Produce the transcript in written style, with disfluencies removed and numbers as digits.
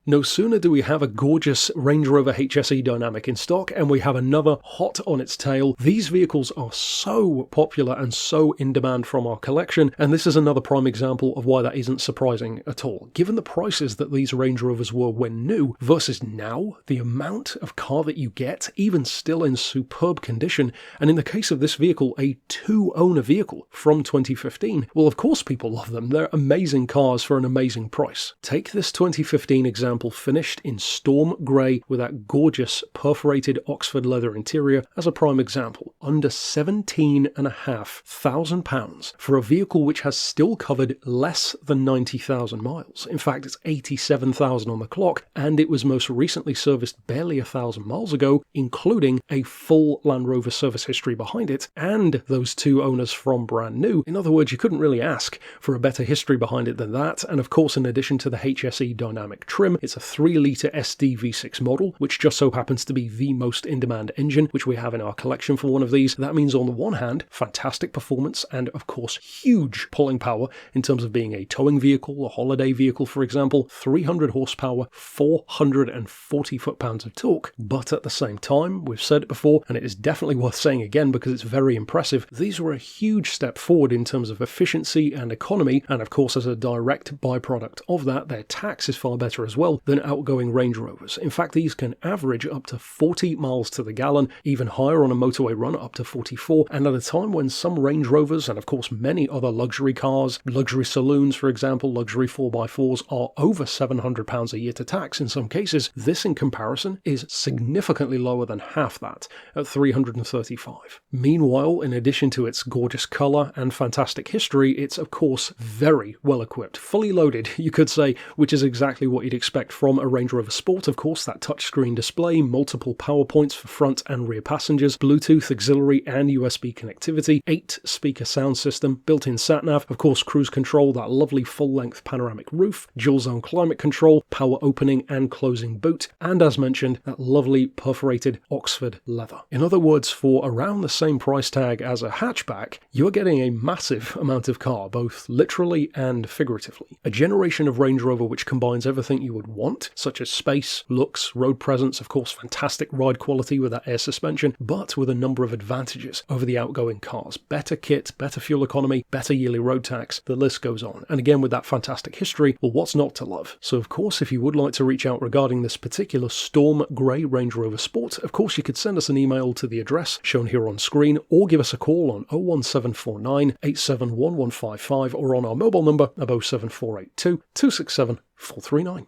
No sooner do we have a gorgeous Range Rover HSE Dynamic in stock and we have another hot on its tail. These vehicles are so popular and so in demand from our collection, and this is another prime example of why that isn't surprising at all. Given the prices that these Range Rovers were when new versus now, the amount of car that you get, even still in superb condition, and in the case of this vehicle, a 2-owner vehicle from 2015, well, of course people love them. They're amazing cars for an amazing price. Take this 2015 example finished in storm grey with that gorgeous perforated Oxford leather interior as a prime example. Under £17,500 for a vehicle which has still covered less than 90,000 miles. In fact, it's 87,000 on the clock, and it was most recently serviced barely 1,000 miles ago, including a full Land Rover service history behind it, and those 2 owners from brand new. In other words, you couldn't really ask for a better history behind it than that, and of course, in addition to the HSE Dynamic trim, it's a 3-litre SD V6 model, which just so happens to be the most in-demand engine, which we have in our collection for one of these. That means on the one hand, fantastic performance and of course huge pulling power in terms of being a towing vehicle, a holiday vehicle for example, 300 horsepower, 440 foot-pounds of torque, but at the same time, we've said it before, and it is definitely worth saying again because it's very impressive, these were a huge step forward in terms of efficiency and economy, and of course as a direct byproduct of that, their tax is far better as well than outgoing Range Rovers. In fact, these can average up to 40 miles to the gallon, even higher on a motorway run up to 44, and at a time when some Range Rovers, and of course many other luxury cars, luxury saloons for example, luxury 4x4s are over £700 a year to tax in some cases, this in comparison is significantly lower than half that, at £335. Meanwhile, in addition to its gorgeous colour and fantastic history, it's of course very well equipped, fully loaded you could say, which is exactly what you'd expect from a Range Rover Sport. Of course, that touchscreen display, multiple power points for front and rear passengers, Bluetooth, auxiliary and USB connectivity, 8-speaker sound system, built-in sat-nav, of course cruise control, that lovely full-length panoramic roof, dual-zone climate control, power opening and closing boot, and as mentioned, that lovely perforated Oxford leather. In other words, for around the same price tag as a hatchback, you're getting a massive amount of car, both literally and figuratively. A generation of Range Rover which combines everything you would want, such as space, looks, road presence, of course fantastic ride quality with that air suspension, but with a number of advantages over the outgoing cars. Better kit, better fuel economy, better yearly road tax, the list goes on. And again with that fantastic history, well what's not to love? So of course if you would like to reach out regarding this particular Storm Grey Range Rover Sport, of course you could send us an email to the address shown here on screen, or give us a call on 01749 871155 or on our mobile number of 07482 267 439.